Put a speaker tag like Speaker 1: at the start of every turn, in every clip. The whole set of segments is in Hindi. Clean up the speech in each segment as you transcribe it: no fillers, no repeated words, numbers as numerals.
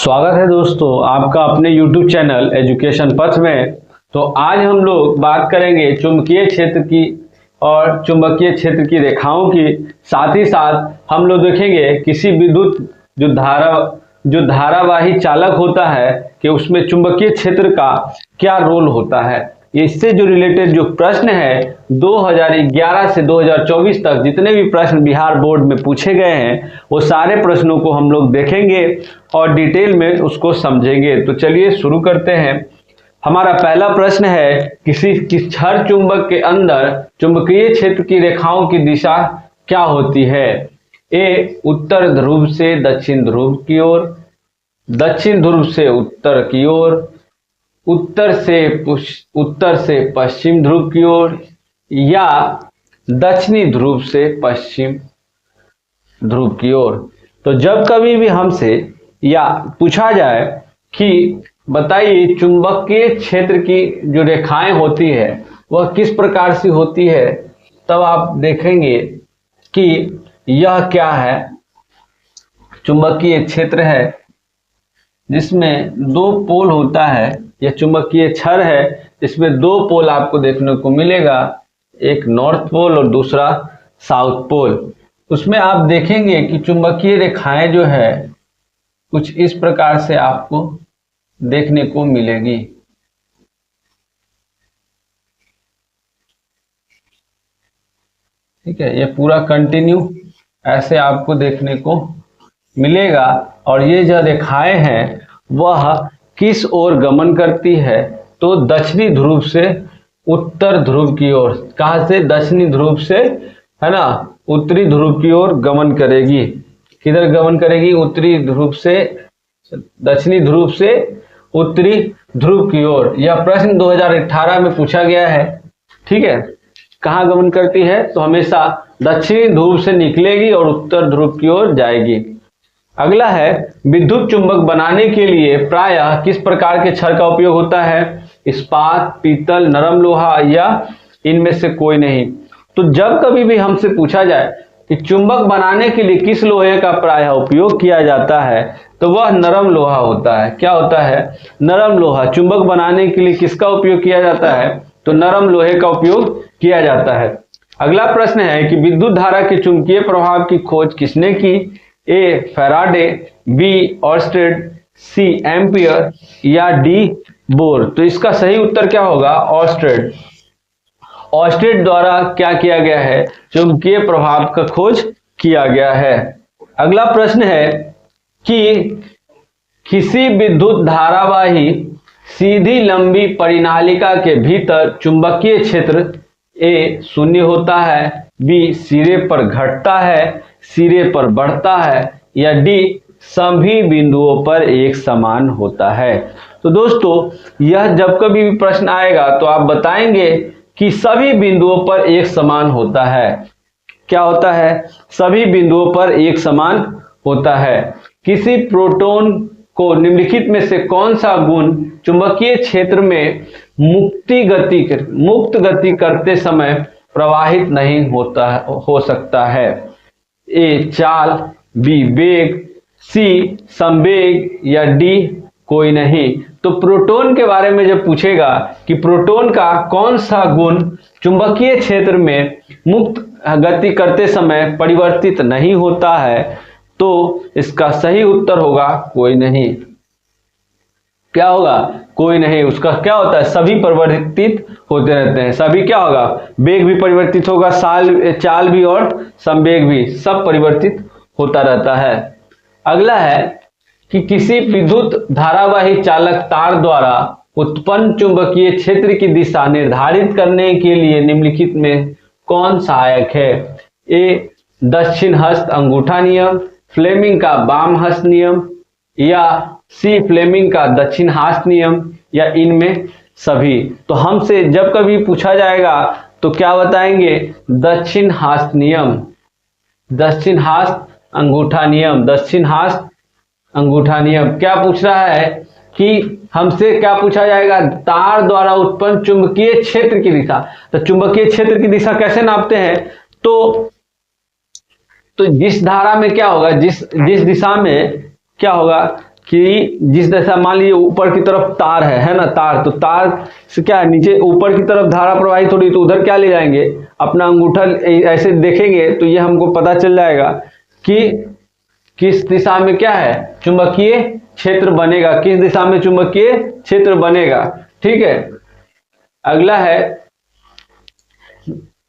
Speaker 1: स्वागत है दोस्तों आपका अपने YouTube चैनल एजुकेशन पथ में। तो आज हम लोग बात करेंगे चुंबकीय क्षेत्र की और चुंबकीय क्षेत्र की रेखाओं की। साथ ही साथ हम लोग देखेंगे किसी विद्युत जो धारावाही चालक होता है कि उसमें चुंबकीय क्षेत्र का क्या रोल होता है। इससे जो रिलेटेड जो प्रश्न है 2011 से 2024 तक जितने भी प्रश्न बिहार बोर्ड में पूछे गए हैं वो सारे प्रश्नों को हम लोग देखेंगे और डिटेल में उसको समझेंगे। तो चलिए शुरू करते हैं। हमारा पहला प्रश्न है किसी छड़ चुंबक के अंदर चुंबकीय क्षेत्र की रेखाओं की दिशा क्या होती है। ए उत्तर ध्रुव से दक्षिण ध्रुव की ओर, दक्षिण ध्रुव से उत्तर की ओर, उत्तर से पश्चिम ध्रुव की ओर, या दक्षिणी ध्रुव से पश्चिम ध्रुव की ओर। तो जब कभी भी हमसे या पूछा जाए कि बताइए चुंबकीय क्षेत्र की जो रेखाएं होती है वह किस प्रकार से होती है, तब आप देखेंगे कि यह क्या है। चुंबकीय क्षेत्र है जिसमें दो पोल होता है। यह चुंबकीय छड़ है इसमें दो पोल आपको देखने को मिलेगा, एक नॉर्थ पोल और दूसरा साउथ पोल। उसमें आप देखेंगे कि चुंबकीय रेखाएं जो है कुछ इस प्रकार से आपको देखने को मिलेगी। ठीक है, ये पूरा कंटिन्यू ऐसे आपको देखने को मिलेगा। और ये जो रेखाएं हैं वह किस ओर गमन करती है, तो दक्षिणी ध्रुव से उत्तर ध्रुव की ओर। कहां से? दक्षिणी ध्रुव से, है ना, उत्तरी ध्रुव की ओर गमन करेगी। किधर गमन करेगी? उत्तरी ध्रुव से, दक्षिणी ध्रुव से उत्तरी ध्रुव की ओर। यह प्रश्न 2018 में पूछा गया है। ठीक है, कहाँ गमन करती है? तो हमेशा दक्षिणी ध्रुव से निकलेगी और उत्तर ध्रुव की ओर जाएगी। अगला है विद्युत चुंबक बनाने के लिए प्रायः किस प्रकार के छड़ का उपयोग होता है। इस्पात, पीतल, नरम लोहा या इनमें से कोई नहीं। तो जब कभी भी हमसे पूछा जाए कि चुंबक बनाने के लिए किस लोहे का प्रायः उपयोग किया जाता है, तो वह नरम लोहा होता है। क्या होता है? नरम लोहा। चुंबक बनाने के लिए किसका उपयोग किया जाता है? तो नरम लोहे का उपयोग किया जाता है। अगला प्रश्न है कि विद्युत धारा के चुंबकीय प्रभाव की खोज किसने की। ए फैराडे, बी ऑर्स्टेड, सी एम्पियर या डी बोर। तो इसका सही उत्तर क्या होगा? ऑर्स्टेड। ऑर्स्टेड द्वारा क्या किया गया है? चुंबकीय प्रभाव का खोज किया गया है। अगला प्रश्न है कि किसी विद्युत धारावाही सीधी लंबी परिनालिका के भीतर चुंबकीय क्षेत्र ए शून्य होता है, बी सिरे पर घटता है, सिरे पर बढ़ता है, या डी सभी बिंदुओं पर एक समान होता है। तो दोस्तों यह जब कभी भी प्रश्न आएगा तो आप बताएंगे कि सभी बिंदुओं पर एक समान होता है। क्या होता है? सभी बिंदुओं पर एक समान होता है। किसी प्रोटॉन को निम्नलिखित में से कौन सा गुण चुंबकीय क्षेत्र में मुक्त गति करते समय प्रवाहित नहीं हो सकता है। ए चाल, बी वेग, सी संवेग या डी कोई नहीं। तो प्रोटॉन के बारे में जब पूछेगा कि प्रोटॉन का कौन सा गुण चुंबकीय क्षेत्र में मुक्त गति करते समय परिवर्तित नहीं होता है, तो इसका सही उत्तर होगा कोई नहीं। क्या होगा? कोई नहीं। उसका क्या होता है? सभी परिवर्तित होते रहते हैं। सभी क्या होगा? वेग भी परिवर्तित होगा, चाल भी और संवेग भी, सब परिवर्तित होता रहता है। अगला है कि किसी विद्युत धारावाही चालक तार द्वारा उत्पन्न चुंबकीय क्षेत्र की दिशा निर्धारित करने के लिए निम्नलिखित में कौन सहायक है। ए दक्षिण हस्त अंगूठा नियम, फ्लेमिंग का वाम हस्त नियम, या सी फ्लेमिंग का दक्षिण हस्त नियम, या इनमें सभी। तो हमसे जब कभी पूछा जाएगा तो क्या बताएंगे? दक्षिण हस्त नियम, दक्षिण हस्त अंगूठा नियम, दक्षिण हस्त अंगूठा नियम। क्या पूछ रहा है कि हमसे क्या पूछा जाएगा? तार द्वारा उत्पन्न चुंबकीय क्षेत्र की दिशा। तो चुंबकीय क्षेत्र की दिशा कैसे नापते हैं? तो जिस धारा में क्या होगा, जिस दिशा में क्या होगा, कि जिस दिशा, मान लीजिए ऊपर की तरफ तार है ना, तार, तो तार से क्या है, नीचे ऊपर की तरफ धारा प्रवाहित हो रही, तो उधर क्या ले जाएंगे, अपना अंगूठा ऐसे देखेंगे तो ये हमको पता चल जाएगा कि किस दिशा में क्या है, चुंबकीय क्षेत्र बनेगा, किस दिशा में चुंबकीय क्षेत्र बनेगा। ठीक है, अगला है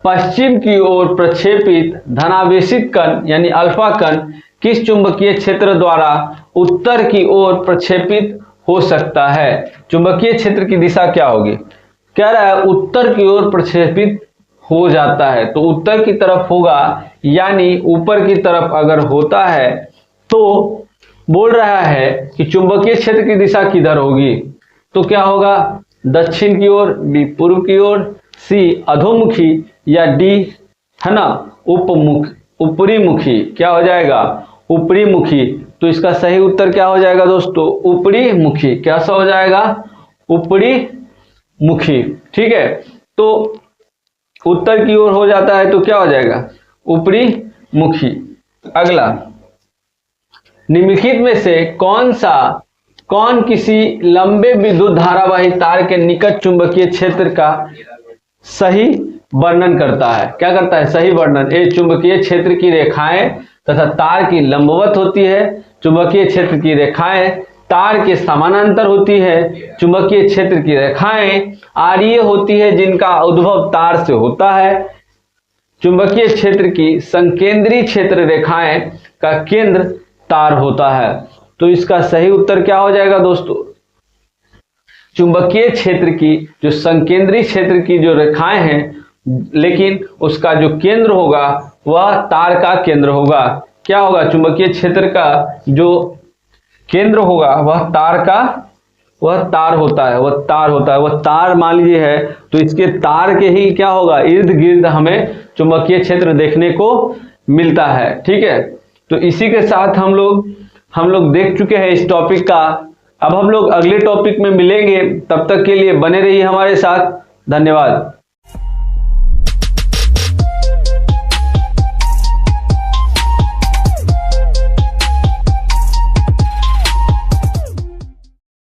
Speaker 1: पश्चिम की ओर प्रक्षेपित धनावेशित कण यानी अल्फा कण किस चुंबकीय क्षेत्र द्वारा उत्तर की ओर प्रक्षेपित हो सकता है। चुंबकीय क्षेत्र की दिशा क्या होगी, कह रहा है उत्तर की ओर प्रक्षेपित हो जाता है, तो उत्तर की तरफ होगा, यानी ऊपर की तरफ अगर होता है तो बोल रहा है कि चुंबकीय क्षेत्र की दिशा किधर होगी, तो क्या होगा, दक्षिण की ओर, बी पूर्व की ओर, सी अधोमुखी, या डी है ना ऊपरी मुखी। क्या हो जाएगा, ऊपरी मुखी। तो इसका सही उत्तर क्या हो जाएगा दोस्तों, ऊपरी मुखी। कैसा हो जाएगा, ऊपरी मुखी। ठीक है, तो उत्तर की ओर हो जाता है तो क्या हो जाएगा, ऊपरी मुखी। अगला, निम्नलिखित में से कौन किसी लंबे विद्युत धारावाही तार के निकट चुंबकीय क्षेत्र का सही वर्णन करता है। क्या करता है, सही वर्णन। ए, चुंबकीय क्षेत्र की रेखाएं तथा तार की लंबवत होती है, चुंबकीय क्षेत्र की रेखाएं तार के समानांतर होती है, चुंबकीय क्षेत्र की रेखाएं आरीय होती है जिनका उद्भव तार से होता है, चुंबकीय क्षेत्र की संकेंद्रीय क्षेत्र रेखाएं का केंद्र तार होता है। तो इसका सही उत्तर क्या हो जाएगा दोस्तों, चुंबकीय क्षेत्र की जो संकेंद्रीय क्षेत्र की जो रेखाएं हैं, लेकिन उसका जो केंद्र होगा वह तार का केंद्र होगा। क्या होगा, चुंबकीय क्षेत्र का जो केंद्र होगा वह तार होता है, वह तार मान लीजिए है, तो इसके तार के ही क्या होगा, इर्द गिर्द हमें चुंबकीय क्षेत्र देखने को मिलता है। ठीक है, तो इसी के साथ हम लोग देख चुके हैं इस टॉपिक का। अब हम लोग अगले टॉपिक में मिलेंगे, तब तक के लिए बने रहिए हमारे साथ। धन्यवाद।